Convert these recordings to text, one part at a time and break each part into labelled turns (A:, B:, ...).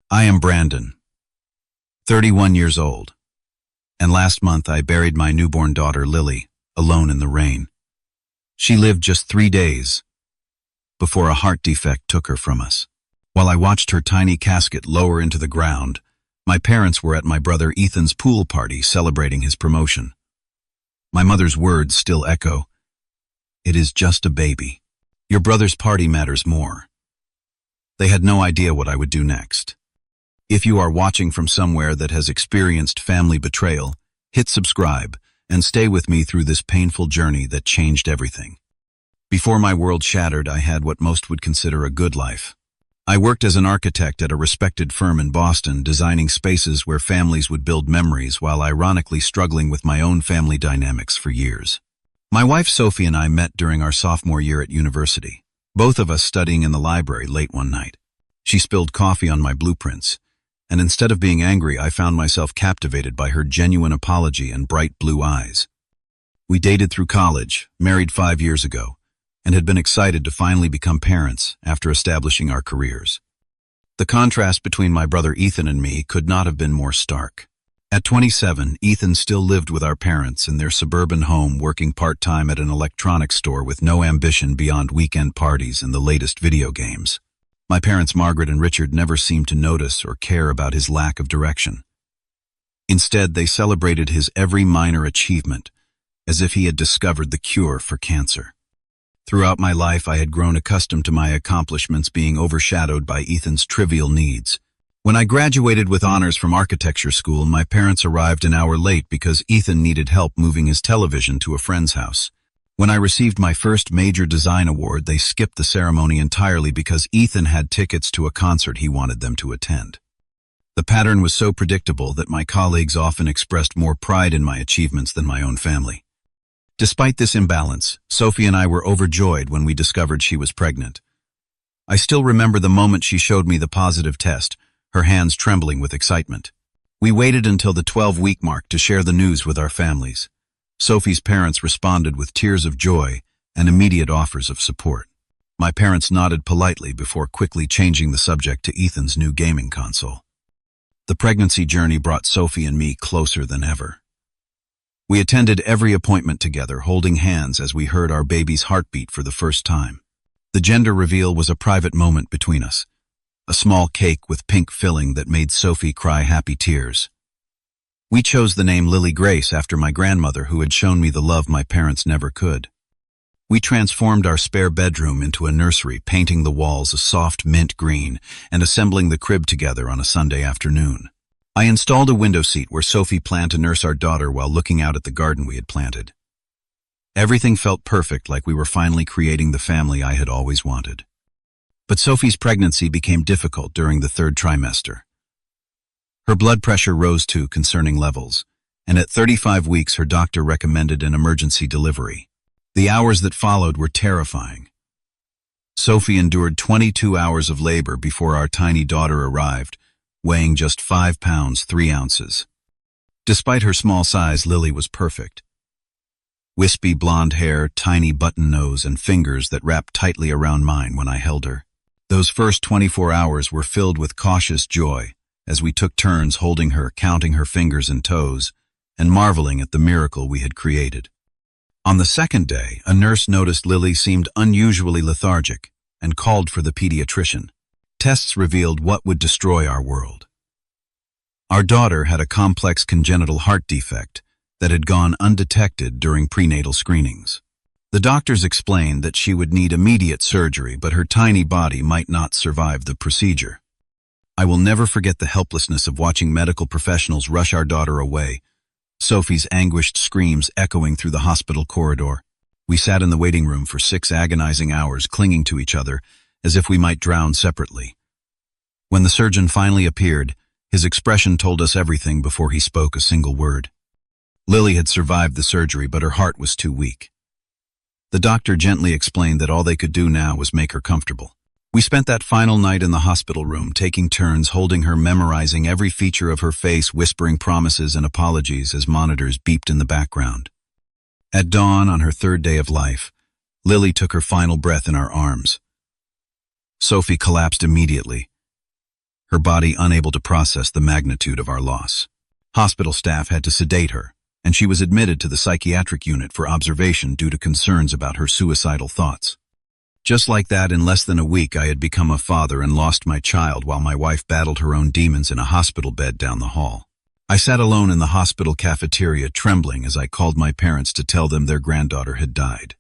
A: I am Brandon, 31 years old, and last month I buried my newborn daughter Lily, alone in the rain. She lived just 3 days before a heart defect took her from us. While I watched her tiny casket lower into the ground, my parents were at my brother Ethan's pool party celebrating his promotion. My mother's words still echo, "It is just a baby. Your brother's party matters more." They had no idea what I would do next. If you are watching from somewhere that has experienced family betrayal, hit subscribe and stay with me through this painful journey that changed everything. Before my world shattered, I had what most would consider a good life. I worked as an architect at a respected firm in Boston, designing spaces where families would build memories while ironically struggling with my own family dynamics for years. My wife Sophie and I met during our sophomore year at university, both of us studying in the library late one night. She spilled coffee on my blueprints, and instead of being angry, I found myself captivated by her genuine apology and bright blue eyes. We dated through college, married 5 years ago, and had been excited to finally become parents after establishing our careers. The contrast between my brother Ethan and me could not have been more stark. At 27, Ethan still lived with our parents in their suburban home, working part-time at an electronics store with no ambition beyond weekend parties and the latest video games. My parents, Margaret and Richard, never seemed to notice or care about his lack of direction. Instead, they celebrated his every minor achievement, as if he had discovered the cure for cancer. Throughout my life, I had grown accustomed to my accomplishments being overshadowed by Ethan's trivial needs. When I graduated with honors from architecture school, my parents arrived an hour late because Ethan needed help moving his television to a friend's house. When I received my first major design award, they skipped the ceremony entirely because Ethan had tickets to a concert he wanted them to attend. The pattern was so predictable that my colleagues often expressed more pride in my achievements than my own family. Despite this imbalance, Sophie and I were overjoyed when we discovered she was pregnant. I still remember the moment she showed me the positive test, her hands trembling with excitement. We waited until the 12-week mark to share the news with our families. Sophie's parents responded with tears of joy and immediate offers of support. My parents nodded politely before quickly changing the subject to Ethan's new gaming console. The pregnancy journey brought Sophie and me closer than ever. We attended every appointment together, holding hands as we heard our baby's heartbeat for the first time. The gender reveal was a private moment between us, a small cake with pink filling that made Sophie cry happy tears. We chose the name Lily Grace after my grandmother, who had shown me the love my parents never could. We transformed our spare bedroom into a nursery, painting the walls a soft mint green and assembling the crib together on a Sunday afternoon. I installed a window seat where Sophie planned to nurse our daughter while looking out at the garden we had planted. Everything felt perfect, like we were finally creating the family I had always wanted. But Sophie's pregnancy became difficult during the 3rd trimester. Her blood pressure rose to concerning levels, and at 35 weeks her doctor recommended an emergency delivery. The hours that followed were terrifying. Sophie endured 22 hours of labor before our tiny daughter arrived, weighing just 5 pounds 3 ounces. Despite her small size, Lily was perfect. Wispy blonde hair, tiny button nose, and fingers that wrapped tightly around mine when I held her. Those first 24 hours were filled with cautious joy, as we took turns holding her, counting her fingers and toes, and marveling at the miracle we had created. On the 2nd day, a nurse noticed Lily seemed unusually lethargic and called for the pediatrician. Tests revealed what would destroy our world. Our daughter had a complex congenital heart defect that had gone undetected during prenatal screenings. The doctors explained that she would need immediate surgery, but her tiny body might not survive the procedure. I will never forget the helplessness of watching medical professionals rush our daughter away, Sophie's anguished screams echoing through the hospital corridor. We sat in the waiting room for 6 agonizing hours, clinging to each other, as if we might drown separately. When the surgeon finally appeared, his expression told us everything before he spoke a single word. Lily had survived the surgery, but her heart was too weak. The doctor gently explained that all they could do now was make her comfortable. We spent that final night in the hospital room, taking turns holding her, memorizing every feature of her face, whispering promises and apologies as monitors beeped in the background. At dawn, on her 3rd day of life, Lily took her final breath in our arms. Sophie collapsed immediately, her body unable to process the magnitude of our loss. Hospital staff had to sedate her, and she was admitted to the psychiatric unit for observation due to concerns about her suicidal thoughts. Just like that, in less than a week, I had become a father and lost my child while my wife battled her own demons in a hospital bed down the hall. I sat alone in the hospital cafeteria, trembling as I called my parents to tell them their granddaughter had died.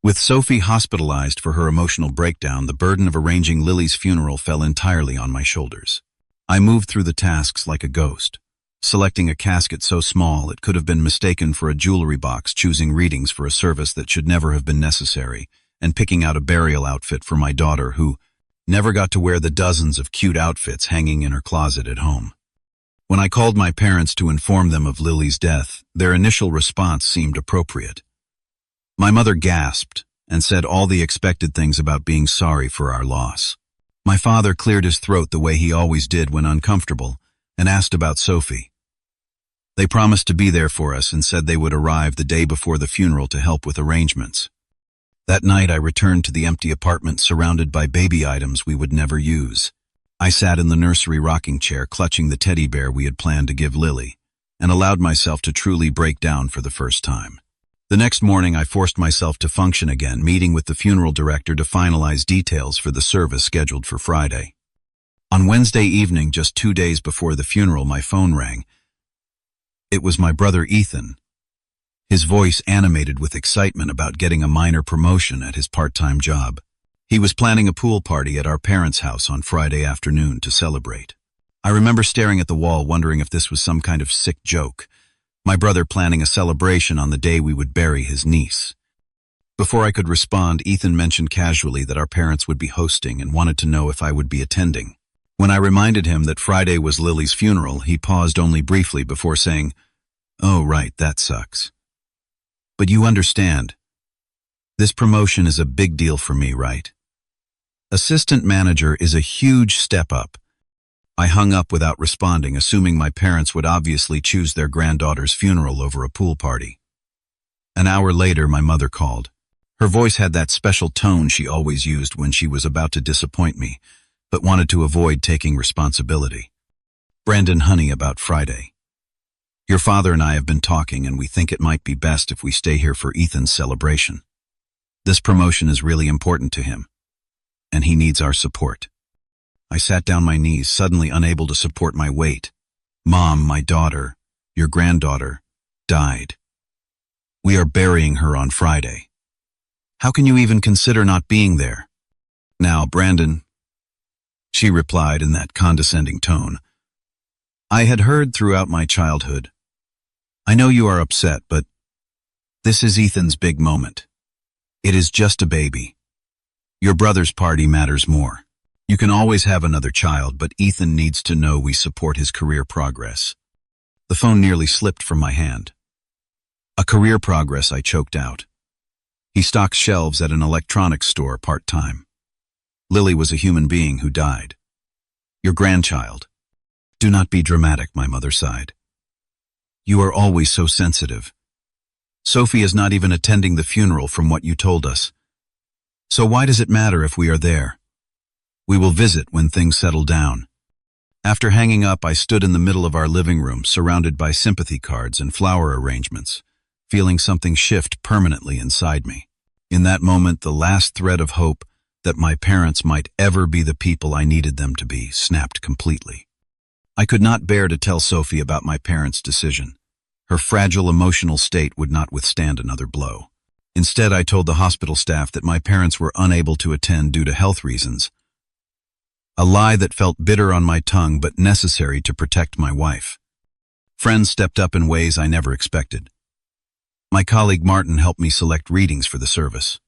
A: With Sophie hospitalized for her emotional breakdown, the burden of arranging Lily's funeral fell entirely on my shoulders. I moved through the tasks like a ghost, selecting a casket so small it could have been mistaken for a jewelry box, choosing readings for a service that should never have been necessary, and picking out a burial outfit for my daughter, who never got to wear the dozens of cute outfits hanging in her closet at home. When I called my parents to inform them of Lily's death, their initial response seemed appropriate. My mother gasped and said all the expected things about being sorry for our loss. My father cleared his throat the way he always did when uncomfortable and asked about Sophie. They promised to be there for us and said they would arrive the day before the funeral to help with arrangements. That night I returned to the empty apartment surrounded by baby items we would never use. I sat in the nursery rocking chair clutching the teddy bear we had planned to give Lily, and allowed myself to truly break down for the first time. The next morning I forced myself to function again, meeting with the funeral director to finalize details for the service scheduled for Friday. On Wednesday evening, just 2 days before the funeral, my phone rang. It was my brother Ethan, his voice animated with excitement about getting a minor promotion at his part-time job. He was planning a pool party at our parents' house on Friday afternoon to celebrate. I remember staring at the wall, wondering if this was some kind of sick joke. My brother planning a celebration on the day we would bury his niece. Before I could respond, Ethan mentioned casually that our parents would be hosting and wanted to know if I would be attending. When I reminded him that Friday was Lily's funeral, he paused only briefly before saying, "Oh, right, that sucks. But you understand. This promotion is a big deal for me, right? Assistant manager is a huge step up." I hung up without responding, assuming my parents would obviously choose their granddaughter's funeral over a pool party. An hour later, my mother called. Her voice had that special tone she always used when she was about to disappoint me, but wanted to avoid taking responsibility. "Brandon, honey, about Friday. Your father and I have been talking, and we think it might be best if we stay here for Ethan's celebration. This promotion is really important to him, and he needs our support." I sat down my knees, suddenly unable to support my weight. "Mom, my daughter, your granddaughter, died. We are burying her on Friday. How can you even consider not being there?" "Now, Brandon," she replied in that condescending tone I had heard throughout my childhood. "I know you are upset, but this is Ethan's big moment. It is just a baby. Your brother's party matters more. You can always have another child, but Ethan needs to know we support his career progress." The phone nearly slipped from my hand. "A career progress," I choked out. "He stocks shelves at an electronics store part-time. Lily was a human being who died. Your grandchild." "Do not be dramatic," my mother sighed. "You are always so sensitive. Sophie is not even attending the funeral from what you told us. So why does it matter if we are there? We will visit when things settle down." After hanging up, I stood in the middle of our living room, surrounded by sympathy cards and flower arrangements, feeling something shift permanently inside me. In that moment, the last thread of hope that my parents might ever be the people I needed them to be snapped completely. I could not bear to tell Sophie about my parents' decision. Her fragile emotional state would not withstand another blow. Instead, I told the hospital staff that my parents were unable to attend due to health reasons, a lie that felt bitter on my tongue but necessary to protect my wife. Friends stepped up in ways I never expected. My colleague Martin helped me select readings for the service.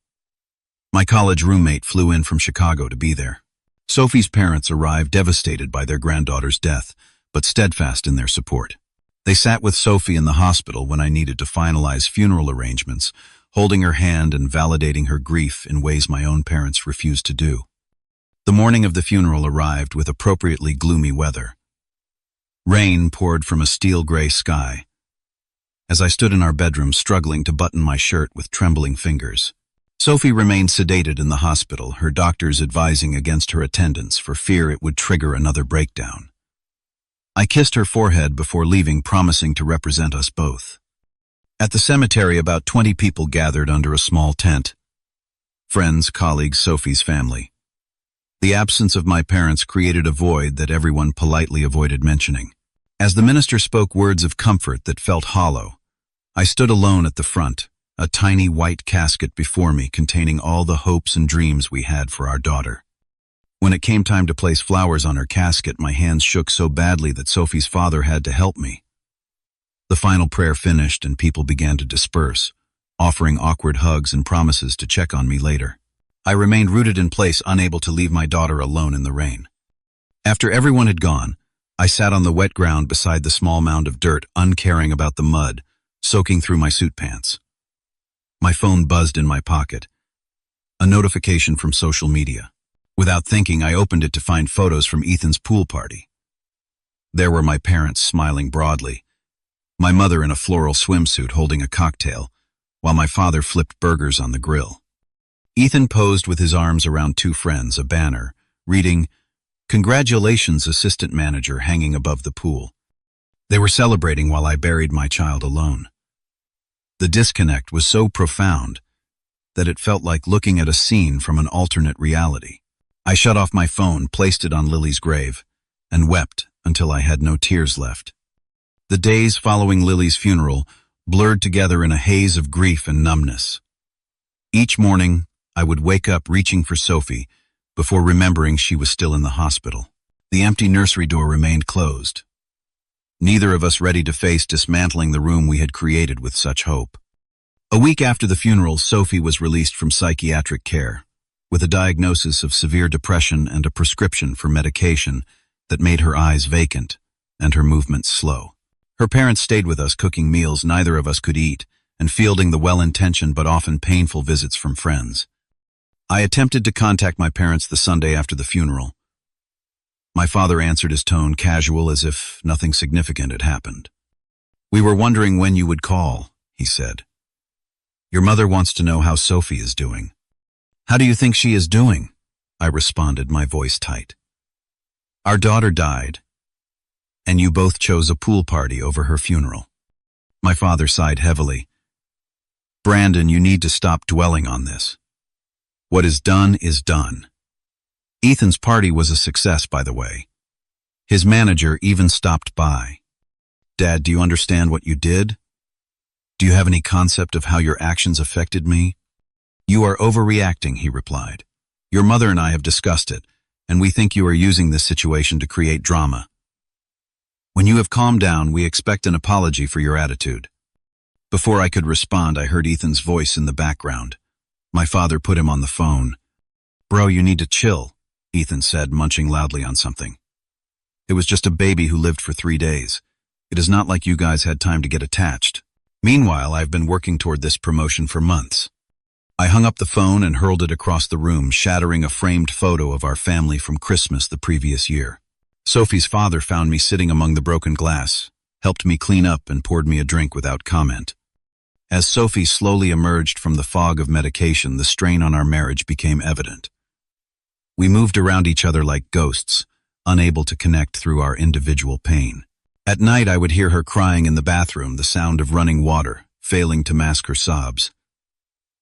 A: My college roommate flew in from Chicago to be there. Sophie's parents arrived devastated by their granddaughter's death, but steadfast in their support. They sat with Sophie in the hospital when I needed to finalize funeral arrangements, holding her hand and validating her grief in ways my own parents refused to do. The morning of the funeral arrived with appropriately gloomy weather. Rain poured from a steel-gray sky. As I stood in our bedroom struggling to button my shirt with trembling fingers, Sophie remained sedated in the hospital, her doctors advising against her attendance for fear it would trigger another breakdown. I kissed her forehead before leaving, promising to represent us both. At the cemetery, about 20 people gathered under a small tent. Friends, colleagues, Sophie's family. The absence of my parents created a void that everyone politely avoided mentioning. As the minister spoke words of comfort that felt hollow, I stood alone at the front, a tiny white casket before me containing all the hopes and dreams we had for our daughter. When it came time to place flowers on her casket, my hands shook so badly that Sophie's father had to help me. The final prayer finished and people began to disperse, offering awkward hugs and promises to check on me later. I remained rooted in place, unable to leave my daughter alone in the rain. After everyone had gone, I sat on the wet ground beside the small mound of dirt, uncaring about the mud, soaking through my suit pants. My phone buzzed in my pocket. A notification from social media. Without thinking, I opened it to find photos from Ethan's pool party. There were my parents smiling broadly, my mother in a floral swimsuit holding a cocktail, while my father flipped burgers on the grill. Ethan posed with his arms around two friends, a banner, reading, "Congratulations, assistant manager," hanging above the pool. They were celebrating while I buried my child alone. The disconnect was so profound that it felt like looking at a scene from an alternate reality. I shut off my phone, placed it on Lily's grave, and wept until I had no tears left. The days following Lily's funeral blurred together in a haze of grief and numbness. Each morning, I would wake up reaching for Sophie before remembering she was still in the hospital. The empty nursery door remained closed. Neither of us ready to face dismantling the room we had created with such hope. A week after the funeral, Sophie was released from psychiatric care, with a diagnosis of severe depression and a prescription for medication that made her eyes vacant and her movements slow. Her parents stayed with us, cooking meals neither of us could eat and fielding the well-intentioned but often painful visits from friends. I attempted to contact my parents the Sunday after the funeral. My father answered, his tone casual, as if nothing significant had happened. "We were wondering when you would call," he said. "Your mother wants to know how Sophie is doing." "How do you think she is doing?" I responded, my voice tight. "Our daughter died, and you both chose a pool party over her funeral." My father sighed heavily. "Brandon, you need to stop dwelling on this. What is done is done." Ethan's party was a success, by the way. His manager even stopped by. "Dad, do you understand what you did? Do you have any concept of how your actions affected me?" "You are overreacting," he replied. "Your mother and I have discussed it, and we think you are using this situation to create drama. When you have calmed down, we expect an apology for your attitude." Before I could respond, I heard Ethan's voice in the background. My father put him on the phone. "Bro, you need to chill," Ethan said, munching loudly on something. "It was just a baby who lived for 3 days. It is not like you guys had time to get attached. Meanwhile, I've been working toward this promotion for months." I hung up the phone and hurled it across the room, shattering a framed photo of our family from Christmas the previous year. Sophie's father found me sitting among the broken glass, helped me clean up, and poured me a drink without comment. As Sophie slowly emerged from the fog of medication, the strain on our marriage became evident. We moved around each other like ghosts, unable to connect through our individual pain. At night, I would hear her crying in the bathroom, the sound of running water, failing to mask her sobs.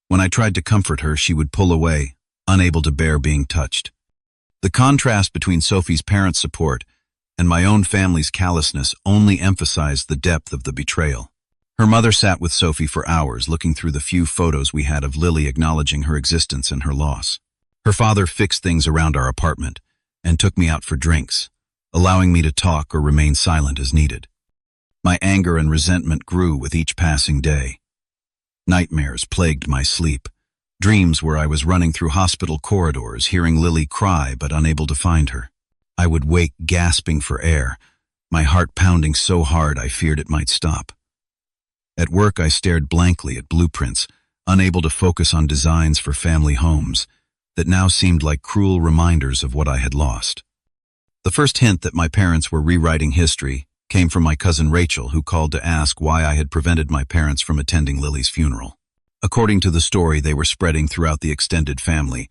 A: When I tried to comfort her, she would pull away, unable to bear being touched. The contrast between Sophie's parents' support and my own family's callousness only emphasized the depth of the betrayal. Her mother sat with Sophie for hours, looking through the few photos we had of Lily, acknowledging her existence and her loss. Her father fixed things around our apartment and took me out for drinks, allowing me to talk or remain silent as needed. My anger and resentment grew with each passing day. Nightmares plagued my sleep, dreams where I was running through hospital corridors, hearing Lily cry but unable to find her. I would wake gasping for air, my heart pounding so hard I feared it might stop. At work, I stared blankly at blueprints, unable to focus on designs for family homes that now seemed like cruel reminders of what I had lost. The first hint that my parents were rewriting history came from my cousin Rachel, who called to ask why I had prevented my parents from attending Lily's funeral. According to the story they were spreading throughout the extended family,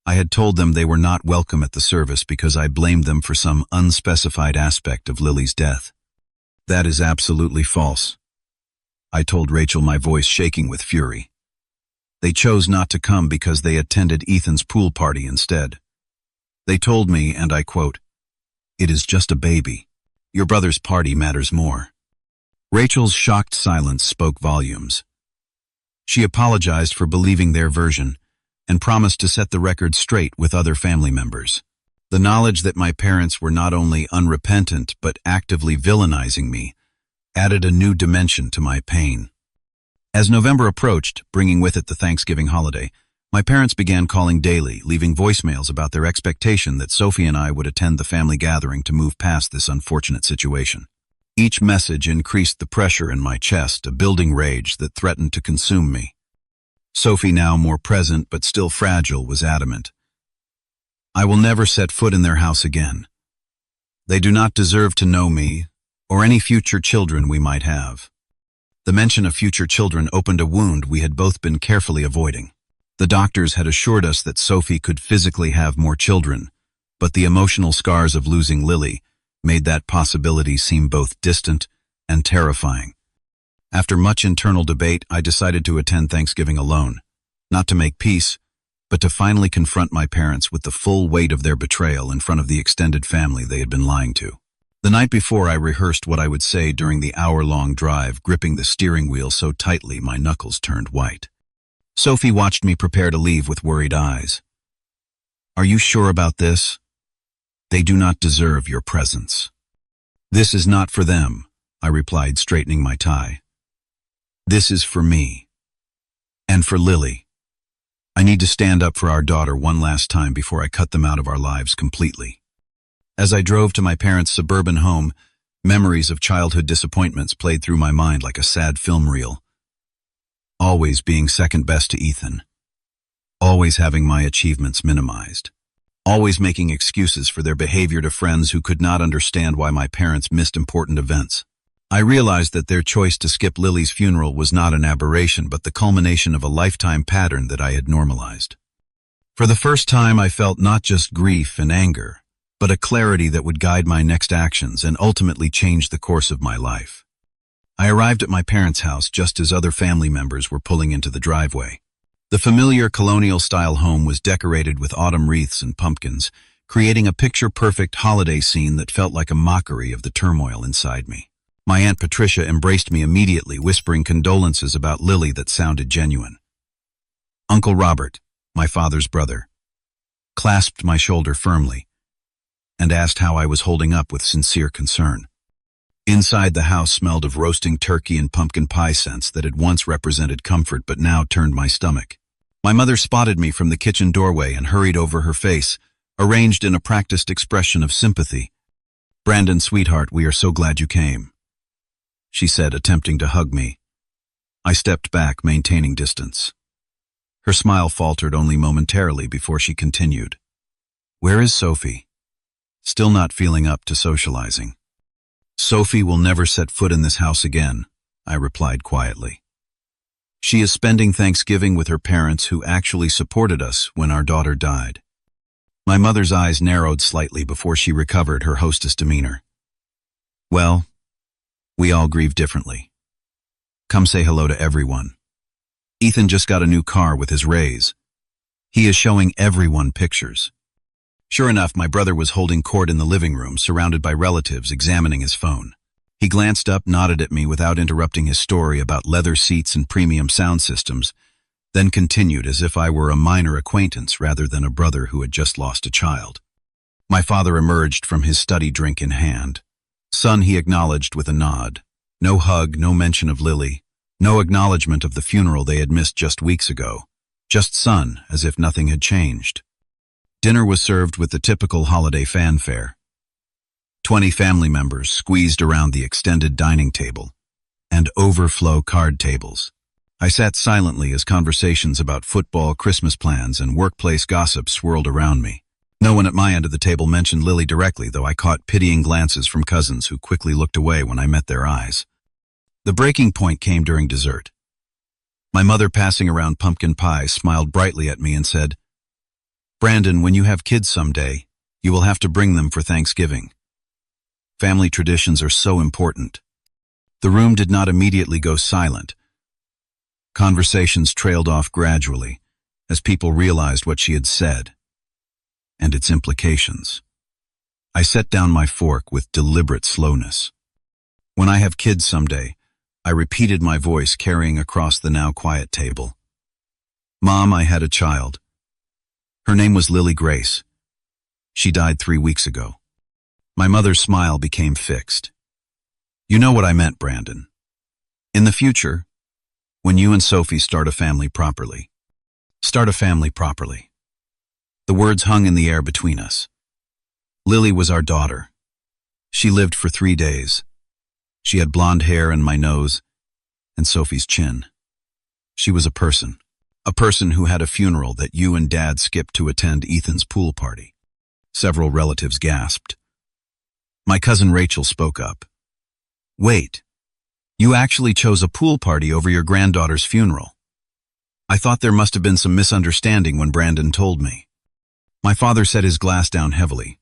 A: I had told them they were not welcome at the service because I blamed them for some unspecified aspect of Lily's death. That is absolutely false, I told Rachel, my voice shaking with fury. They chose not to come because they attended Ethan's pool party instead. They told me, and I quote, "It is just a baby. Your brother's party matters more." Rachel's shocked silence spoke volumes. She apologized for believing their version and promised to set the record straight with other family members. The knowledge that my parents were not only unrepentant but actively villainizing me added a new dimension to my pain. As November approached, bringing with it the Thanksgiving holiday, my parents began calling daily, leaving voicemails about their expectation that Sophie and I would attend the family gathering to move past this unfortunate situation. Each message increased the pressure in my chest, a building rage that threatened to consume me. Sophie, now more present but still fragile, was adamant. "I will never set foot in their house again. They do not deserve to know me or any future children we might have." The mention of future children opened a wound we had both been carefully avoiding. The doctors had assured us that Sophie could physically have more children, but the emotional scars of losing Lily made that possibility seem both distant and terrifying. After much internal debate, I decided to attend Thanksgiving alone, not to make peace, but to finally confront my parents with the full weight of their betrayal in front of the extended family they had been lying to. The night before, I rehearsed what I would say during the hour-long drive, gripping the steering wheel so tightly my knuckles turned white. Sophie watched me prepare to leave with worried eyes. "Are you sure about this? They do not deserve your presence." "This is not for them," I replied, straightening my tie. "This is for me. And for Lily. I need to stand up for our daughter one last time before I cut them out of our lives completely." As I drove to my parents' suburban home, memories of childhood disappointments played through my mind like a sad film reel. Always being second best to Ethan. Always having my achievements minimized. Always making excuses for their behavior to friends who could not understand why my parents missed important events. I realized that their choice to skip Lily's funeral was not an aberration, but the culmination of a lifetime pattern that I had normalized. For the first time, I felt not just grief and anger, but a clarity that would guide my next actions and ultimately change the course of my life. I arrived at my parents' house just as other family members were pulling into the driveway. The familiar colonial-style home was decorated with autumn wreaths and pumpkins, creating a picture-perfect holiday scene that felt like a mockery of the turmoil inside me. My Aunt Patricia embraced me immediately, whispering condolences about Lily that sounded genuine. Uncle Robert, my father's brother, clasped my shoulder firmly and asked how I was holding up with sincere concern. Inside the house smelled of roasting turkey and pumpkin pie scents that had once represented comfort but now turned my stomach. My mother spotted me from the kitchen doorway and hurried over, her face arranged in a practiced expression of sympathy. "Brandon, sweetheart, we are so glad you came," she said, attempting to hug me. I stepped back, maintaining distance. Her smile faltered only momentarily before she continued. "Where is Sophie?" Still not feeling up to socializing. "Sophie will never set foot in this house again," I replied quietly. "She is spending Thanksgiving with her parents who actually supported us when our daughter died." My mother's eyes narrowed slightly before she recovered her hostess demeanor. "Well, we all grieve differently. Come say hello to everyone. Ethan just got a new car with his raise. He is showing everyone pictures." Sure enough, my brother was holding court in the living room, surrounded by relatives, examining his phone. He glanced up, nodded at me without interrupting his story about leather seats and premium sound systems, then continued as if I were a minor acquaintance rather than a brother who had just lost a child. My father emerged from his study, drink in hand. "Son," he acknowledged with a nod. No hug, no mention of Lily, no acknowledgement of the funeral they had missed just weeks ago. Just son, as if nothing had changed. Dinner was served with the typical holiday fanfare. 20 family members squeezed around the extended dining table, and overflow card tables. I sat silently as conversations about football, Christmas plans, and workplace gossip swirled around me. No one at my end of the table mentioned Lily directly, though I caught pitying glances from cousins who quickly looked away when I met their eyes. The breaking point came during dessert. My mother, passing around pumpkin pie, smiled brightly at me and said, "Brandon, when you have kids someday, you will have to bring them for Thanksgiving. Family traditions are so important." The room did not immediately go silent. Conversations trailed off gradually as people realized what she had said and its implications. I set down my fork with deliberate slowness. "When I have kids someday," I repeated, my voice carrying across the now quiet table. "Mom, I had a child. Her name was Lily Grace. She died 3 weeks ago." My mother's smile became fixed. "You know what I meant, Brandon. In the future, when you and Sophie start a family properly." Start a family properly. The words hung in the air between us. Lily was our daughter. She lived for 3 days. She had blonde hair and my nose, and Sophie's chin. She was a person who had a funeral that you and Dad skipped to attend Ethan's pool party. Several relatives gasped. My cousin Rachel spoke up. "Wait, you actually chose a pool party over your granddaughter's funeral?" I thought there must have been some misunderstanding when Brandon told me. My father set his glass down heavily.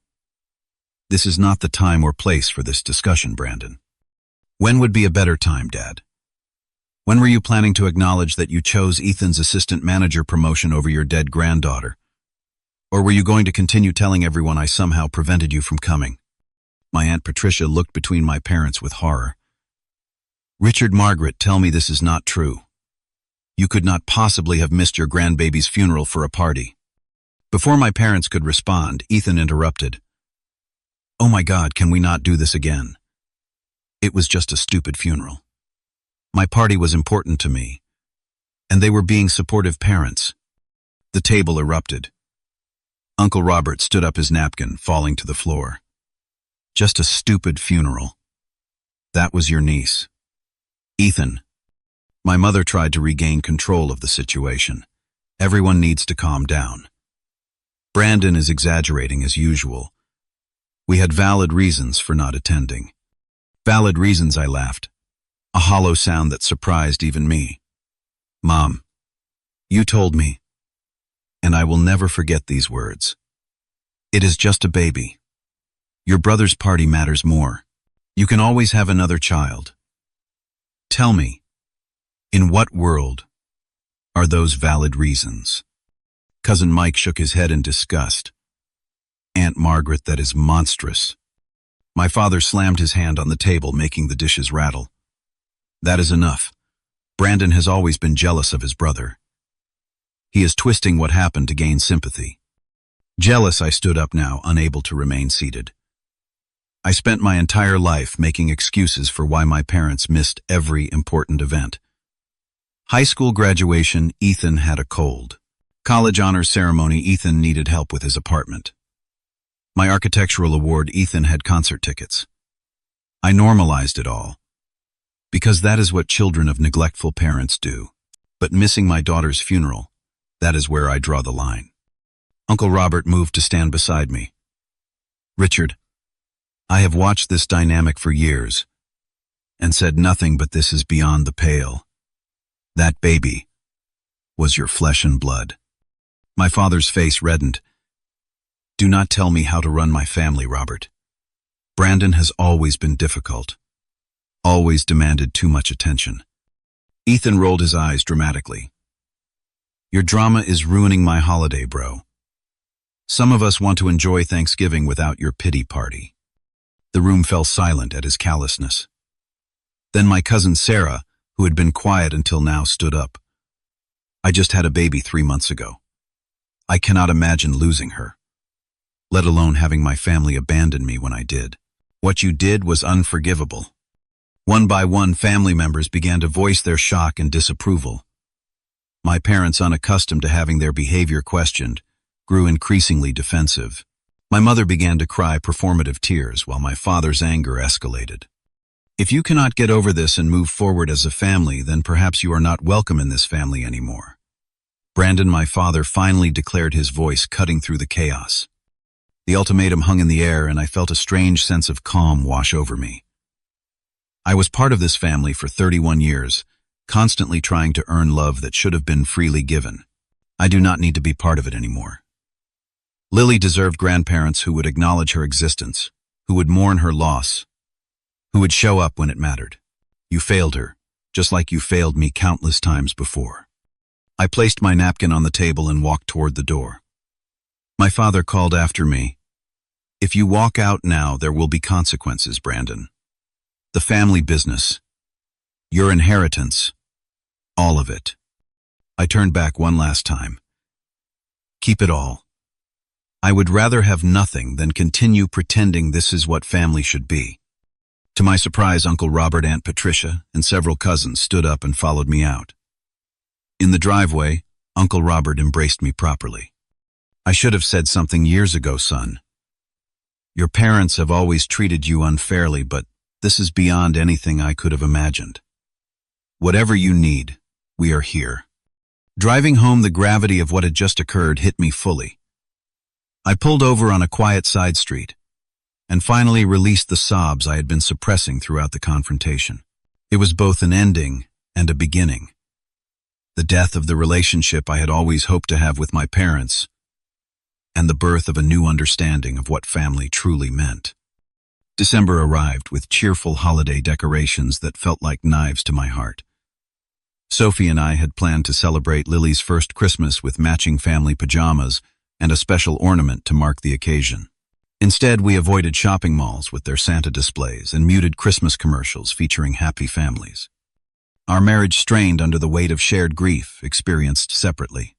A: "This is not the time or place for this discussion, Brandon. When would be a better time, Dad? When were you planning to acknowledge that you chose Ethan's assistant manager promotion over your dead granddaughter? Or were you going to continue telling everyone I somehow prevented you from coming?" My Aunt Patricia looked between my parents with horror. "Richard, Margaret, tell me this is not true. You could not possibly have missed your grandbaby's funeral for a party." Before my parents could respond, Ethan interrupted. "Oh my God, can we not do this again? It was just a stupid funeral. My party was important to me, and they were being supportive parents." The table erupted. Uncle Robert stood up, his napkin falling to the floor. "Just a stupid funeral. That was your niece." "Ethan." My mother tried to regain control of the situation. "Everyone needs to calm down. Brandon is exaggerating as usual. We had valid reasons for not attending." "Valid reasons," I laughed, a hollow sound that surprised even me. "Mom, you told me, and I will never forget these words. It is just a baby. Your brother's party matters more. You can always have another child. Tell me, in what world are those valid reasons?" Cousin Mike shook his head in disgust. "Aunt Margaret, that is monstrous." My father slammed his hand on the table, making the dishes rattle. "That is enough. Brandon has always been jealous of his brother. He is twisting what happened to gain sympathy." Jealous, I stood up now, unable to remain seated. I spent my entire life making excuses for why my parents missed every important event. High school graduation, Ethan had a cold. College honors ceremony, Ethan needed help with his apartment. My architectural award, Ethan had concert tickets. I normalized it all, because that is what children of neglectful parents do. But missing my daughter's funeral, that is where I draw the line. Uncle Robert moved to stand beside me. "Richard, I have watched this dynamic for years and said nothing but this is beyond the pale. That baby was your flesh and blood." My father's face reddened. "Do not tell me how to run my family, Robert. Brandon has always been difficult, always demanded too much attention." Ethan rolled his eyes dramatically. "Your drama is ruining my holiday, bro. Some of us want to enjoy Thanksgiving without your pity party." The room fell silent at his callousness. Then my cousin Sarah, who had been quiet until now, stood up. "I just had a baby 3 months ago. I cannot imagine losing her, let alone having my family abandon me when I did. What you did was unforgivable." One by one, family members began to voice their shock and disapproval. My parents, unaccustomed to having their behavior questioned, grew increasingly defensive. My mother began to cry performative tears while my father's anger escalated. "If you cannot get over this and move forward as a family, then perhaps you are not welcome in this family anymore." Brandon, my father, finally declared, his voice cutting through the chaos. The ultimatum hung in the air, and I felt a strange sense of calm wash over me. I was part of this family for 31 years, constantly trying to earn love that should have been freely given. I do not need to be part of it anymore. Lily deserved grandparents who would acknowledge her existence, who would mourn her loss, who would show up when it mattered. You failed her, just like you failed me countless times before. I placed my napkin on the table and walked toward the door. My father called after me. If you walk out now, there will be consequences, Brandon. The family business, your inheritance, all of it. I turned back one last time. Keep it all. I would rather have nothing than continue pretending this is what family should be. To my surprise, Uncle Robert, Aunt Patricia, and several cousins stood up and followed me out. In the driveway, Uncle Robert embraced me properly. I should have said something years ago, son. Your parents have always treated you unfairly, but this is beyond anything I could have imagined. Whatever you need, we are here. Driving home, the gravity of what had just occurred hit me fully. I pulled over on a quiet side street and finally released the sobs I had been suppressing throughout the confrontation. It was both an ending and a beginning. The death of the relationship I had always hoped to have with my parents, and the birth of a new understanding of what family truly meant. December arrived with cheerful holiday decorations that felt like knives to my heart. Sophie and I had planned to celebrate Lily's first Christmas with matching family pajamas and a special ornament to mark the occasion. Instead, we avoided shopping malls with their Santa displays and muted Christmas commercials featuring happy families. Our marriage strained under the weight of shared grief, experienced separately.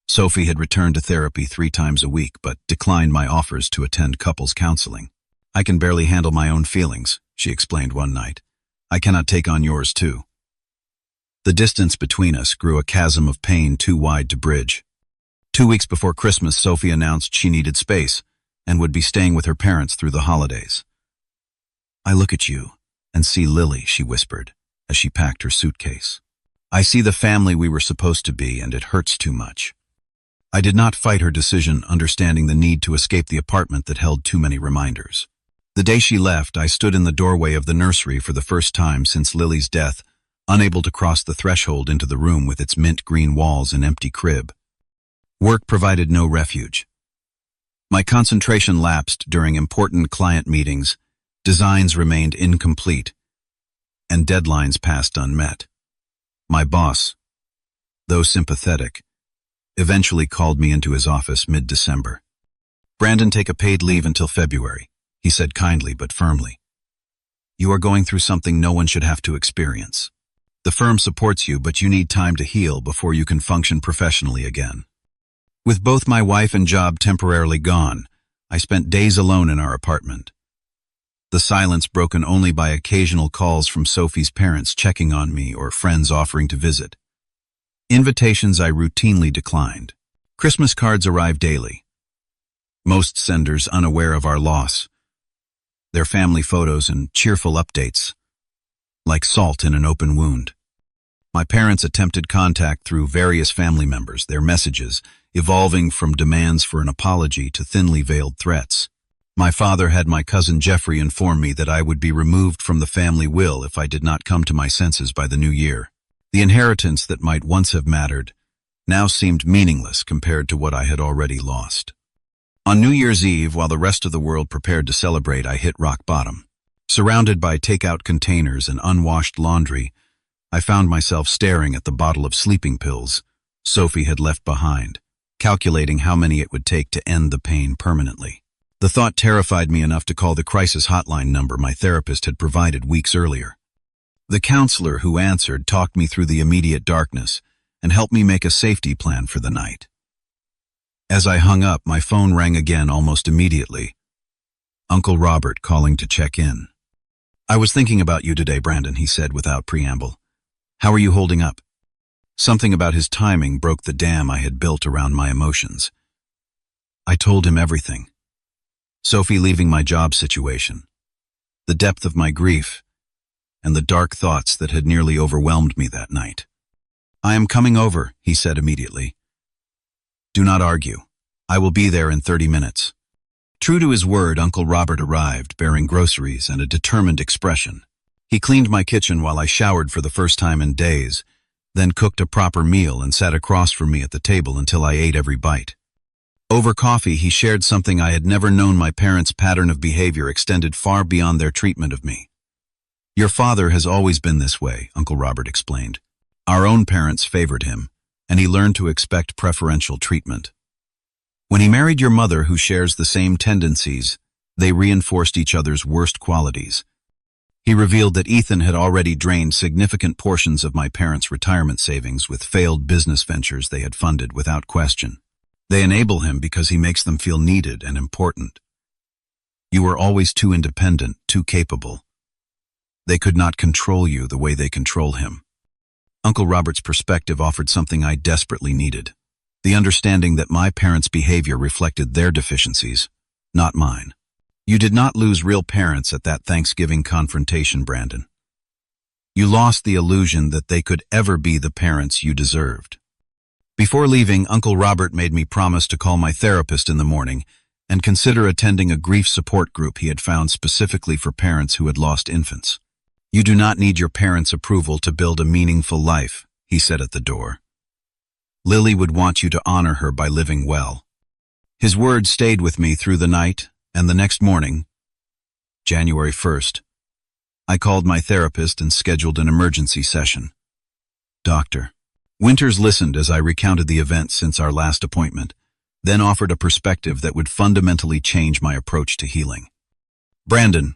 A: Sophie had returned to therapy 3 times a week, but declined my offers to attend couples counseling. I can barely handle my own feelings, she explained one night. I cannot take on yours too. The distance between us grew a chasm of pain too wide to bridge. 2 weeks before Christmas, Sophie announced she needed space and would be staying with her parents through the holidays. I look at you and see Lily, she whispered as she packed her suitcase. I see the family we were supposed to be, and it hurts too much. I did not fight her decision, understanding the need to escape the apartment that held too many reminders. The day she left, I stood in the doorway of the nursery for the first time since Lily's death, unable to cross the threshold into the room with its mint green walls and empty crib. Work provided no refuge. My concentration lapsed during important client meetings, designs remained incomplete, and deadlines passed unmet. My boss, though sympathetic, eventually called me into his office mid-December. Brandon, take a paid leave until February, he said kindly but firmly. You are going through something no one should have to experience. The firm supports you, but you need time to heal before you can function professionally again. With both my wife and job temporarily gone, I spent days alone in our apartment. The silence broken only by occasional calls from Sophie's parents checking on me or friends offering to visit. Invitations I routinely declined. Christmas cards arrived daily. Most senders unaware of our loss. Their family photos and cheerful updates, like salt in an open wound. My parents attempted contact through various family members, their messages evolving from demands for an apology to thinly veiled threats. My father had my cousin Jeffrey inform me that I would be removed from the family will if I did not come to my senses by the new year. The inheritance that might once have mattered now seemed meaningless compared to what I had already lost. On New Year's Eve, while the rest of the world prepared to celebrate, I hit rock bottom. Surrounded by takeout containers and unwashed laundry, I found myself staring at the bottle of sleeping pills Sophie had left behind, calculating how many it would take to end the pain permanently. The thought terrified me enough to call the crisis hotline number my therapist had provided weeks earlier. The counselor who answered talked me through the immediate darkness and helped me make a safety plan for the night. As I hung up, my phone rang again almost immediately. Uncle Robert calling to check in. I was thinking about you today, Brandon, he said without preamble. How are you holding up? Something about his timing broke the dam I had built around my emotions. I told him everything. Sophie leaving my job situation, the depth of my grief, and the dark thoughts that had nearly overwhelmed me that night. I am coming over, he said immediately. Do not argue. I will be there in 30 minutes. True to his word, Uncle Robert arrived, bearing groceries and a determined expression. He cleaned my kitchen while I showered for the first time in days, then cooked a proper meal and sat across from me at the table until I ate every bite. Over coffee, he shared something I had never known: my parents' pattern of behavior extended far beyond their treatment of me. "Your father has always been this way," Uncle Robert explained. "Our own parents favored him, and he learned to expect preferential treatment. When he married your mother, who shares the same tendencies, they reinforced each other's worst qualities." He revealed that Ethan had already drained significant portions of my parents' retirement savings with failed business ventures they had funded without question. They enable him because he makes them feel needed and important. "You were always too independent, too capable. They could not control you the way they control him." Uncle Robert's perspective offered something I desperately needed: the understanding that my parents' behavior reflected their deficiencies, not mine. "You did not lose real parents at that Thanksgiving confrontation, Brandon. You lost the illusion that they could ever be the parents you deserved." Before leaving, Uncle Robert made me promise to call my therapist in the morning and consider attending a grief support group he had found specifically for parents who had lost infants. "You do not need your parents' approval to build a meaningful life," he said at the door. "Lily would want you to honor her by living well." His words stayed with me through the night, and the next morning, January 1st, I called my therapist and scheduled an emergency session. Dr. Winters listened as I recounted the events since our last appointment, then offered a perspective that would fundamentally change my approach to healing. "Brandon,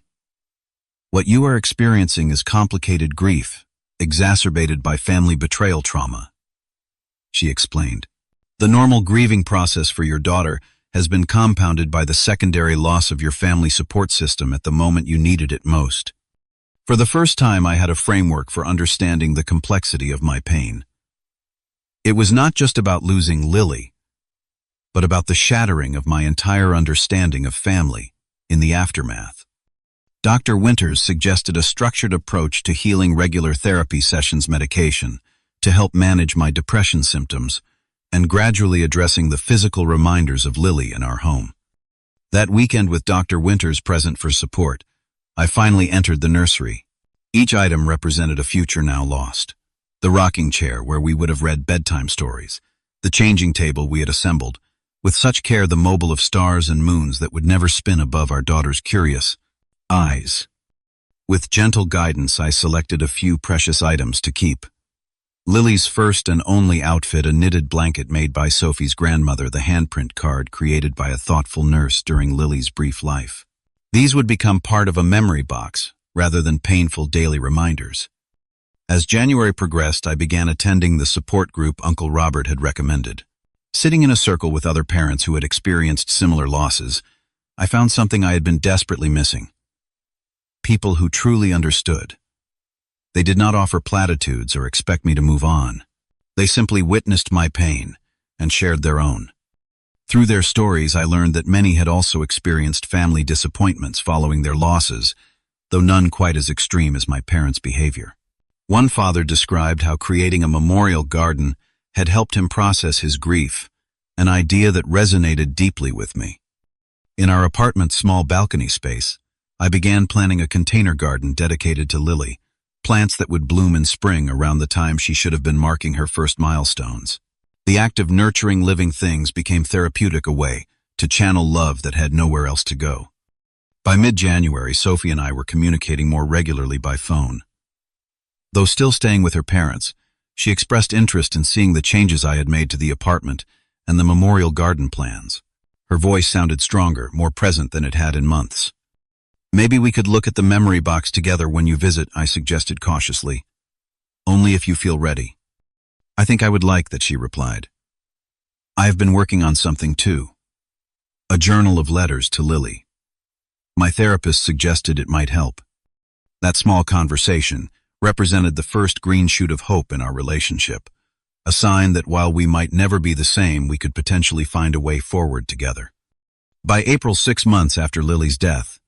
A: what you are experiencing is complicated grief, exacerbated by family betrayal trauma," she explained. "The normal grieving process for your daughter has been compounded by the secondary loss of your family support system at the moment you needed it most." For the first time, I had a framework for understanding the complexity of my pain. It was not just about losing Lily, but about the shattering of my entire understanding of family in the aftermath. Dr. Winters suggested a structured approach to healing: regular therapy sessions, medication to help manage my depression symptoms, and gradually addressing the physical reminders of Lily in our home. That weekend, with Dr. Winters present for support, I finally entered the nursery. Each item represented a future now lost: the rocking chair where we would have read bedtime stories, the changing table we had assembled, with such care, the mobile of stars and moons that would never spin above our daughter's curious eyes. With gentle guidance, I selected a few precious items to keep. Lily's first and only outfit, a knitted blanket made by Sophie's grandmother, the handprint card created by a thoughtful nurse during Lily's brief life. These would become part of a memory box rather than painful daily reminders. As January progressed, I began attending the support group Uncle Robert had recommended. Sitting in a circle with other parents who had experienced similar losses, I found something I had been desperately missing: people who truly understood. They did not offer platitudes or expect me to move on. They simply witnessed my pain and shared their own. Through their stories, I learned that many had also experienced family disappointments following their losses, though none quite as extreme as my parents' behavior. One father described how creating a memorial garden had helped him process his grief, an idea that resonated deeply with me. In our apartment's small balcony space, I began planning a container garden dedicated to Lily, plants that would bloom in spring around the time she should have been marking her first milestones. The act of nurturing living things became therapeutic, a way to channel love that had nowhere else to go. By mid-January, Sophie and I were communicating more regularly by phone. Though still staying with her parents, she expressed interest in seeing the changes I had made to the apartment and the memorial garden plans. Her voice sounded stronger, more present than it had in months. "Maybe we could look at the memory box together when you visit," I suggested cautiously. "Only if you feel ready." "I think I would like that," she replied. "I have been working on something too. A journal of letters to Lily. My therapist suggested it might help." That small conversation represented the first green shoot of hope in our relationship, a sign that while we might never be the same, we could potentially find a way forward together. By April, 6 months after Lily's death,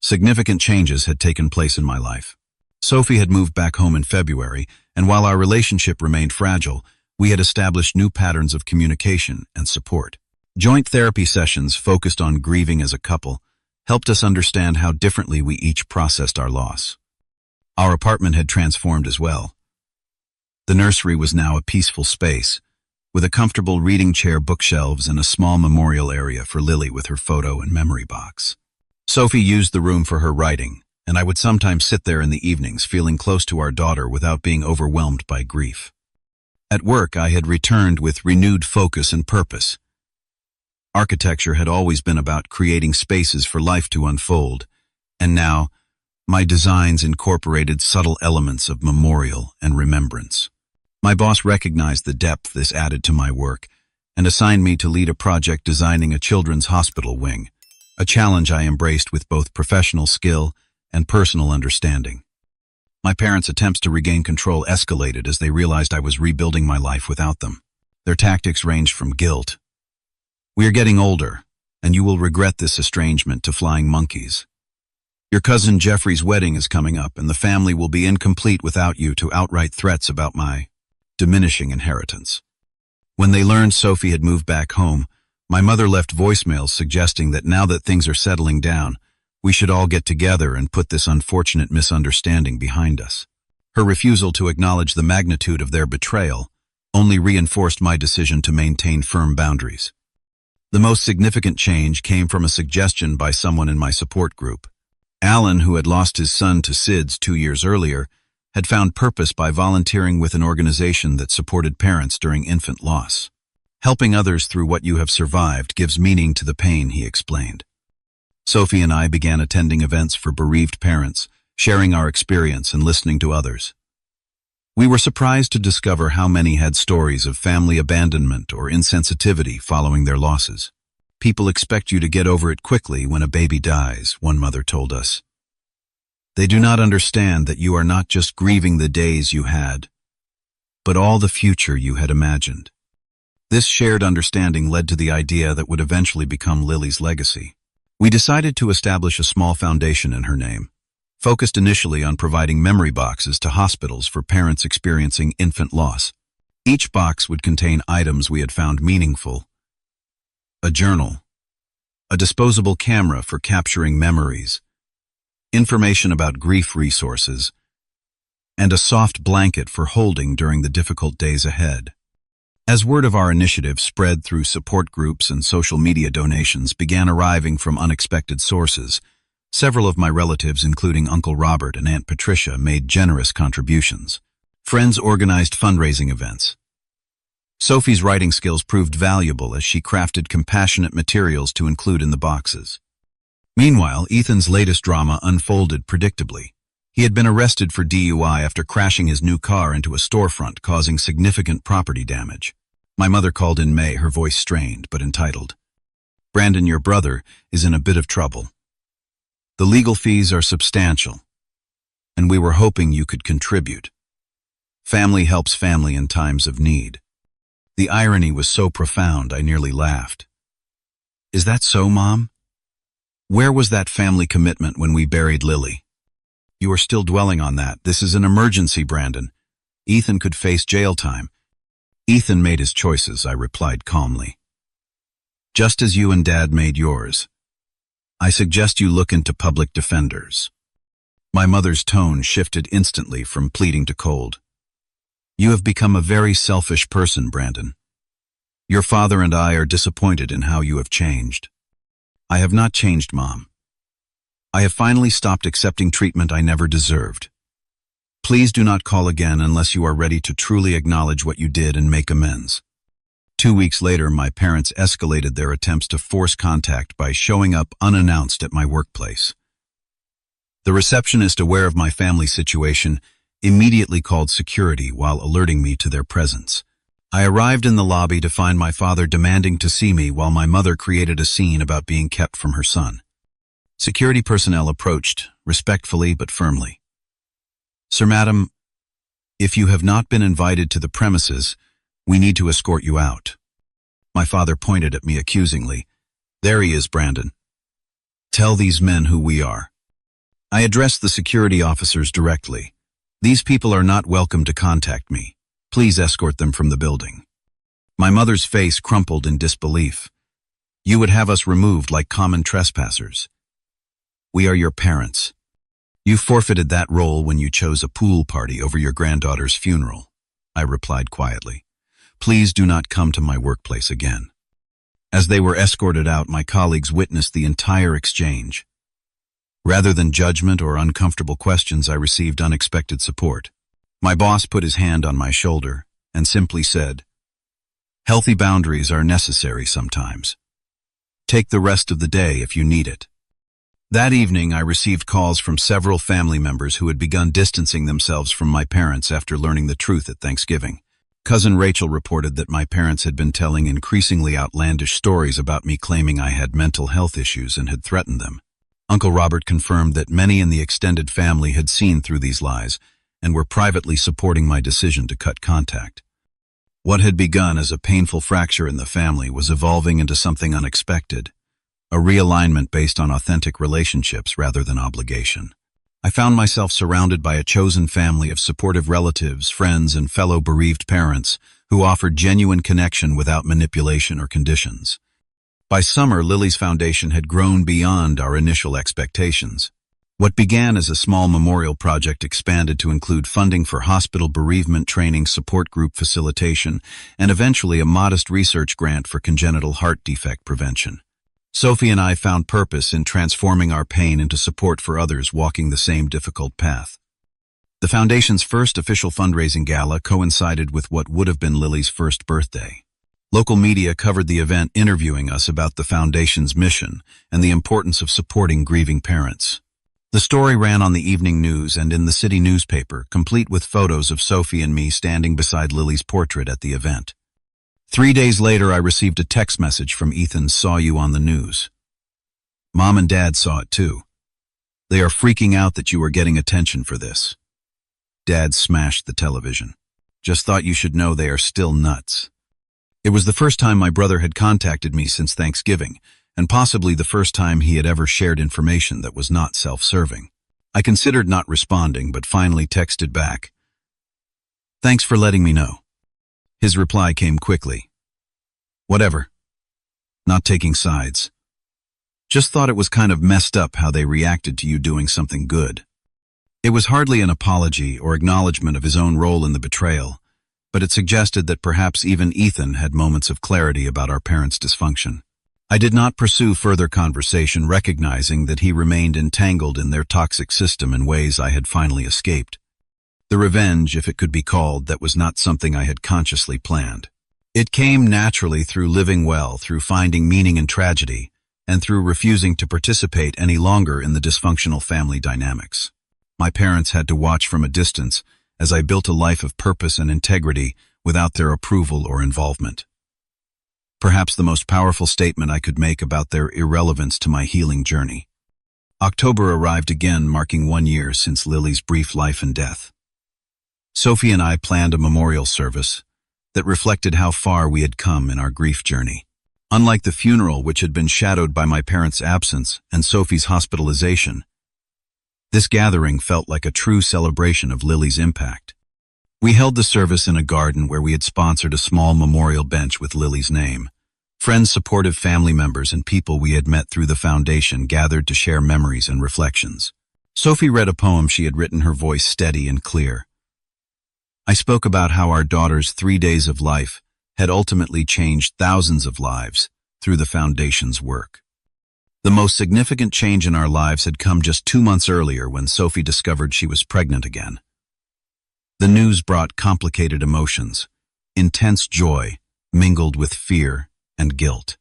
A: significant changes had taken place in my life. Sophie had moved back home in February, and while our relationship remained fragile, we had established new patterns of communication and support. Joint therapy sessions focused on grieving as a couple helped us understand how differently we each processed our loss. Our apartment had transformed as well. The nursery was now a peaceful space, with a comfortable reading chair, bookshelves, and a small memorial area for Lily with her photo and memory box. Sophie used the room for her writing, and I would sometimes sit there in the evenings feeling close to our daughter without being overwhelmed by grief. At work, I had returned with renewed focus and purpose. Architecture had always been about creating spaces for life to unfold, and now, my designs incorporated subtle elements of memorial and remembrance. My boss recognized the depth this added to my work and assigned me to lead a project designing a children's hospital wing, a challenge I embraced with both professional skill and personal understanding. My parents' attempts to regain control escalated as they realized I was rebuilding my life without them. Their tactics ranged from guilt. "We are getting older, and you will regret this estrangement," to flying monkeys. "Your cousin Jeffrey's wedding is coming up, and the family will be incomplete without you," to outright threats about my diminishing inheritance. When they learned Sophie had moved back home, my mother left voicemails suggesting that now that things are settling down, we should all get together and put this unfortunate misunderstanding behind us. Her refusal to acknowledge the magnitude of their betrayal only reinforced my decision to maintain firm boundaries. The most significant change came from a suggestion by someone in my support group. Alan, who had lost his son to SIDS 2 years earlier, had found purpose by volunteering with an organization that supported parents during infant loss. "Helping others through what you have survived gives meaning to the pain," he explained. Sophie and I began attending events for bereaved parents, sharing our experience and listening to others. We were surprised to discover how many had stories of family abandonment or insensitivity following their losses. "People expect you to get over it quickly when a baby dies," one mother told us. "They do not understand that you are not just grieving the days you had, but all the future you had imagined." This shared understanding led to the idea that would eventually become Lily's legacy. We decided to establish a small foundation in her name, focused initially on providing memory boxes to hospitals for parents experiencing infant loss. Each box would contain items we had found meaningful: a journal, a disposable camera for capturing memories, information about grief resources, and a soft blanket for holding during the difficult days ahead. As word of our initiative spread through support groups and social media, donations began arriving from unexpected sources. Several of my relatives, including Uncle Robert and Aunt Patricia, made generous contributions. Friends organized fundraising events. Sophie's writing skills proved valuable as she crafted compassionate materials to include in the boxes. Meanwhile, Ethan's latest drama unfolded predictably. He had been arrested for DUI after crashing his new car into a storefront, causing significant property damage. My mother called in May, her voice strained but entitled. "Brandon, your brother is in a bit of trouble. The legal fees are substantial, and we were hoping you could contribute. Family helps family in times of need." The irony was so profound I nearly laughed. "Is that so, Mom? Where was that family commitment when we buried Lily?" "You are still dwelling on that. This is an emergency, Brandon. Ethan could face jail time." "Ethan made his choices," I replied calmly. "Just as you and Dad made yours. I suggest you look into public defenders." My mother's tone shifted instantly from pleading to cold. "You have become a very selfish person, Brandon. Your father and I are disappointed in how you have changed." "I have not changed, Mom. I have finally stopped accepting treatment I never deserved. Please do not call again unless you are ready to truly acknowledge what you did and make amends." 2 weeks later, my parents escalated their attempts to force contact by showing up unannounced at my workplace. The receptionist, aware of my family situation, immediately called security while alerting me to their presence. I arrived in the lobby to find my father demanding to see me while my mother created a scene about being kept from her son. Security personnel approached, respectfully but firmly. "Sir, Madam, if you have not been invited to the premises, we need to escort you out." My father pointed at me accusingly. "There he is, Brandon. Tell these men who we are." I addressed the security officers directly. "These people are not welcome to contact me. Please escort them from the building." My mother's face crumpled in disbelief. "You would have us removed like common trespassers. We are your parents. You forfeited that role when you chose a pool party over your granddaughter's funeral, I replied quietly. Please do not come to my workplace again. As they were escorted out, my colleagues witnessed the entire exchange. Rather than judgment or uncomfortable questions, I received unexpected support. My boss put his hand on my shoulder and simply said, "Healthy boundaries are necessary sometimes. Take the rest of the day if you need it." That evening, I received calls from several family members who had begun distancing themselves from my parents after learning the truth at Thanksgiving. Cousin Rachel reported that my parents had been telling increasingly outlandish stories about me, claiming I had mental health issues and had threatened them. Uncle Robert confirmed that many in the extended family had seen through these lies and were privately supporting my decision to cut contact. What had begun as a painful fracture in the family was evolving into something unexpected, a realignment based on authentic relationships rather than obligation. I found myself surrounded by a chosen family of supportive relatives, friends, and fellow bereaved parents who offered genuine connection without manipulation or conditions. By summer, Lily's foundation had grown beyond our initial expectations. What began as a small memorial project expanded to include funding for hospital bereavement training, support group facilitation, and eventually a modest research grant for congenital heart defect prevention. Sophie and I found purpose in transforming our pain into support for others walking the same difficult path. The foundation's first official fundraising gala coincided with what would have been Lily's first birthday. Local media covered the event, interviewing us about the foundation's mission and the importance of supporting grieving parents. The story ran on the evening news and in the city newspaper, complete with photos of Sophie and me standing beside Lily's portrait at the event. 3 days later, I received a text message from Ethan. "Saw you on the news. Mom and Dad saw it too. They are freaking out that you are getting attention for this. Dad smashed the television. Just thought you should know they are still nuts." It was the first time my brother had contacted me since Thanksgiving, and possibly the first time he had ever shared information that was not self-serving. I considered not responding, but finally texted back, "Thanks for letting me know." His reply came quickly. "Whatever. Not taking sides. Just thought it was kind of messed up how they reacted to you doing something good." It was hardly an apology or acknowledgement of his own role in the betrayal, but it suggested that perhaps even Ethan had moments of clarity about our parents' dysfunction. I did not pursue further conversation, recognizing that he remained entangled in their toxic system in ways I had finally escaped. The revenge, if it could be called, that was not something I had consciously planned. It came naturally through living well, through finding meaning in tragedy, and through refusing to participate any longer in the dysfunctional family dynamics. My parents had to watch from a distance as I built a life of purpose and integrity without their approval or involvement. Perhaps the most powerful statement I could make about their irrelevance to my healing journey. October arrived again, marking 1 year since Lily's brief life and death. Sophie and I planned a memorial service that reflected how far we had come in our grief journey. Unlike the funeral, which had been shadowed by my parents' absence and Sophie's hospitalization, this gathering felt like a true celebration of Lily's impact. We held the service in a garden where we had sponsored a small memorial bench with Lily's name. Friends, supportive family members, and people we had met through the foundation gathered to share memories and reflections. Sophie read a poem she had written, her voice steady and clear. I spoke about how our daughter's 3 days of life had ultimately changed thousands of lives through the foundation's work. The most significant change in our lives had come just 2 months earlier when Sophie discovered she was pregnant again. The news brought complicated emotions, intense joy mingled with fear and guilt.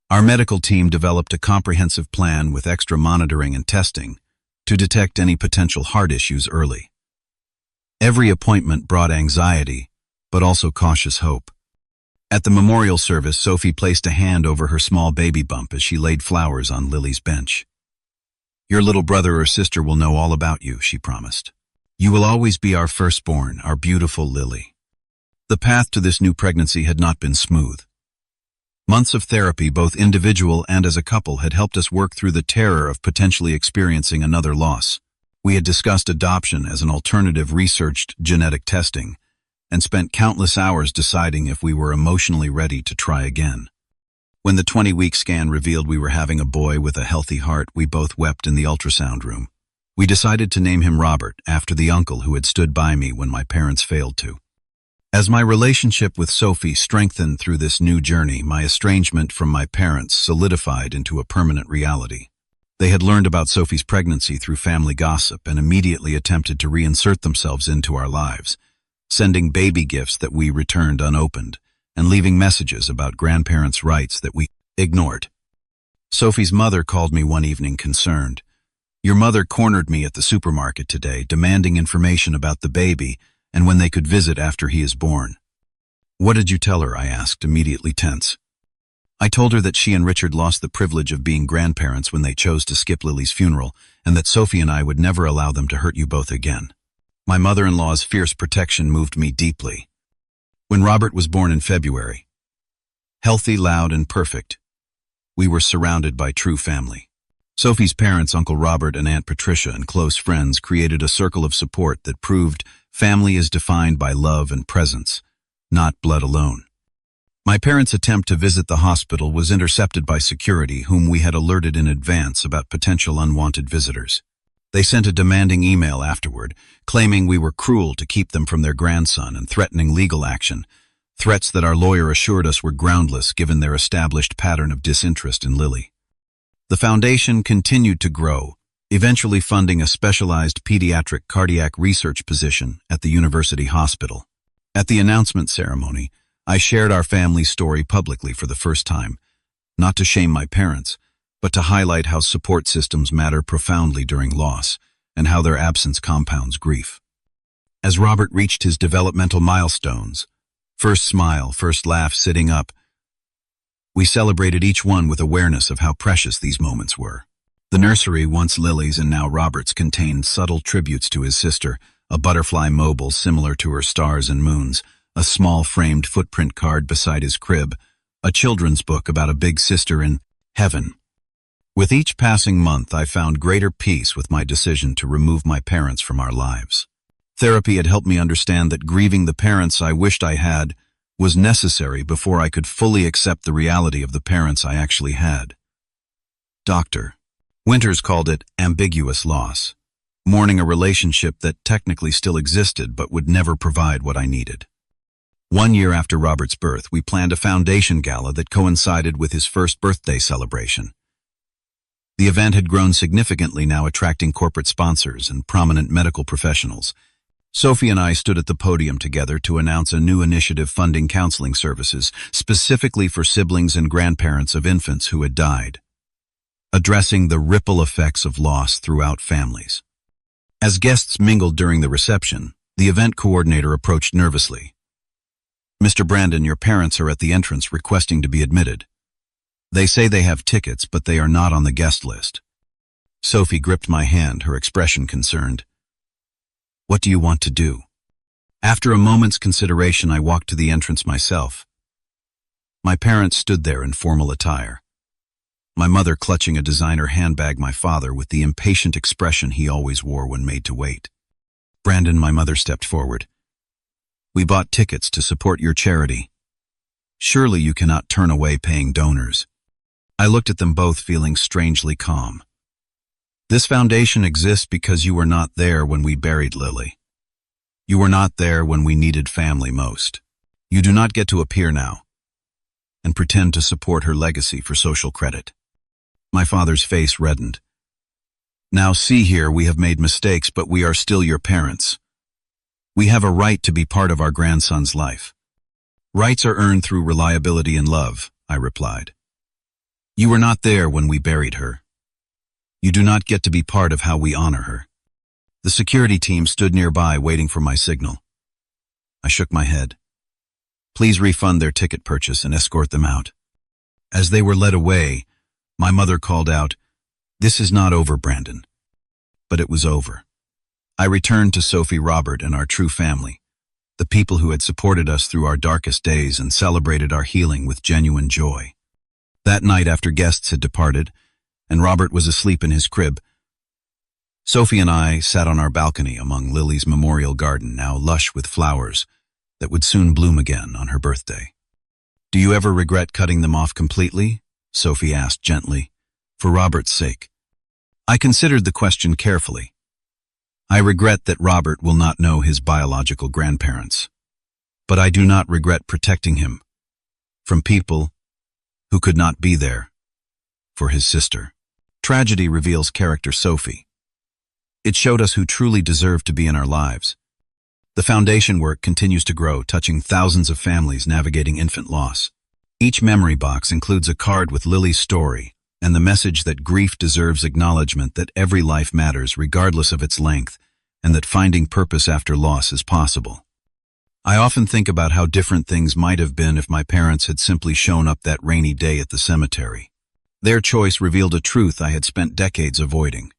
A: Our medical team developed a comprehensive plan with extra monitoring and testing to detect any potential heart issues early. Every appointment brought anxiety, but also cautious hope. At the memorial service, Sophie placed a hand over her small baby bump as she laid flowers on Lily's bench. "Your little brother or sister will know all about you," she promised. "You will always be our firstborn, our beautiful Lily." The path to this new pregnancy had not been smooth. Months of therapy, both individual and as a couple, had helped us work through the terror of potentially experiencing another loss. We had discussed adoption as an alternative, researched genetic testing, and spent countless hours deciding if we were emotionally ready to try again. When the 20-week scan revealed we were having a boy with a healthy heart, we both wept in the ultrasound room. We decided to name him Robert after the uncle who had stood by me when my parents failed to. As my relationship with Sophie strengthened through this new journey, my estrangement from my parents solidified into a permanent reality. They had learned about Sophie's pregnancy through family gossip and immediately attempted to reinsert themselves into our lives, sending baby gifts that we returned unopened and leaving messages about grandparents' rights that we ignored. Sophie's mother called me one evening concerned. "Your mother cornered me at the supermarket today, demanding information about the baby and when they could visit after he is born." "What did you tell her?" I asked, immediately tense. "I told her that she and Richard lost the privilege of being grandparents when they chose to skip Lily's funeral, and that Sophie and I would never allow them to hurt you both again." My mother-in-law's fierce protection moved me deeply. When Robert was born in February, healthy, loud, and perfect, we were surrounded by true family. Sophie's parents, Uncle Robert and Aunt Patricia, and close friends created a circle of support that proved family is defined by love and presence, not blood alone. My parents' attempt to visit the hospital was intercepted by security, whom we had alerted in advance about potential unwanted visitors. They sent a demanding email afterward, claiming we were cruel to keep them from their grandson and threatening legal action, threats that our lawyer assured us were groundless given their established pattern of disinterest in Lily. The foundation continued to grow, eventually funding a specialized pediatric cardiac research position at the university hospital. At the announcement ceremony, I shared our family's story publicly for the first time, not to shame my parents, but to highlight how support systems matter profoundly during loss and how their absence compounds grief. As Robert reached his developmental milestones, first smile, first laugh, sitting up, we celebrated each one with awareness of how precious these moments were. The nursery, once Lily's and now Robert's, contained subtle tributes to his sister, a butterfly mobile similar to her stars and moons, a small framed footprint card beside his crib, a children's book about a big sister in heaven. With each passing month, I found greater peace with my decision to remove my parents from our lives. Therapy had helped me understand that grieving the parents I wished I had was necessary before I could fully accept the reality of the parents I actually had. Dr. Winters called it ambiguous loss, mourning a relationship that technically still existed but would never provide what I needed. 1 year after Robert's birth, we planned a foundation gala that coincided with his first birthday celebration. The event had grown significantly, now attracting corporate sponsors and prominent medical professionals. Sophie and I stood at the podium together to announce a new initiative funding counseling services specifically for siblings and grandparents of infants who had died, addressing the ripple effects of loss throughout families. As guests mingled during the reception, the event coordinator approached nervously. "Mr. Brandon, your parents are at the entrance requesting to be admitted. They say they have tickets, but they are not on the guest list." Sophie gripped my hand, her expression concerned. "What do you want to do?" After a moment's consideration, I walked to the entrance myself. My parents stood there in formal attire, my mother clutching a designer handbag, my father with the impatient expression he always wore when made to wait. "Brandon," my mother stepped forward, "we bought tickets to support your charity. Surely you cannot turn away paying donors." I looked at them both, feeling strangely calm. "This foundation exists because you were not there when we buried Lily. You were not there when we needed family most. You do not get to appear now and pretend to support her legacy for social credit." My father's face reddened. "Now see here, we have made mistakes, but we are still your parents. We have a right to be part of our grandson's life. Rights are earned through reliability and love," I replied. "You were not there when we buried her. You do not get to be part of how we honor her." The security team stood nearby waiting for my signal. I shook my head. "Please refund their ticket purchase and escort them out." As they were led away, my mother called out, "This is not over, Brandon." But it was over. I returned to Sophie, Robert, and our true family, the people who had supported us through our darkest days and celebrated our healing with genuine joy. That night, after guests had departed, and Robert was asleep in his crib, Sophie and I sat on our balcony among Lily's memorial garden, now lush with flowers that would soon bloom again on her birthday. "Do you ever regret cutting them off completely?" Sophie asked gently, for Robert's sake. I considered the question carefully. I regret that Robert will not know his biological grandparents, but I do not regret protecting him from people who could not be there for his sister. Tragedy reveals character Sophie. It showed us who truly deserved to be in our lives. The foundation work continues to grow, touching thousands of families navigating infant loss. Each memory box includes a card with Lily's story and the message that grief deserves acknowledgement, that every life matters regardless of its length, and that finding purpose after loss is possible. I often think about how different things might have been if my parents had simply shown up that rainy day at the cemetery. Their choice revealed a truth I had spent decades avoiding: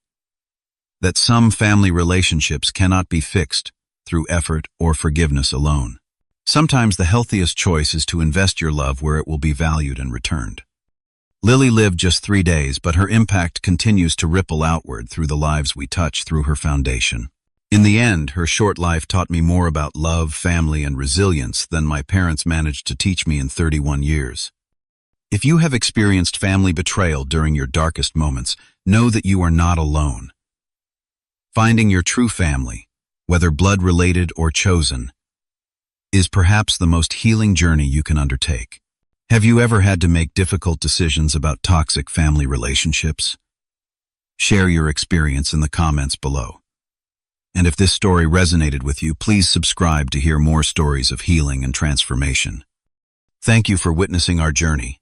A: that some family relationships cannot be fixed through effort or forgiveness alone. Sometimes the healthiest choice is to invest your love where it will be valued and returned. Lily lived just 3 days, but her impact continues to ripple outward through the lives we touch through her foundation. In the end, her short life taught me more about love, family, and resilience than my parents managed to teach me in 31 years. If you have experienced family betrayal during your darkest moments, know that you are not alone. Finding your true family, whether blood-related or chosen, is perhaps the most healing journey you can undertake. Have you ever had to make difficult decisions about toxic family relationships? Share your experience in the comments below. And if this story resonated with you, please subscribe to hear more stories of healing and transformation. Thank you for witnessing our journey,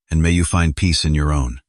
A: and may you find peace in your own.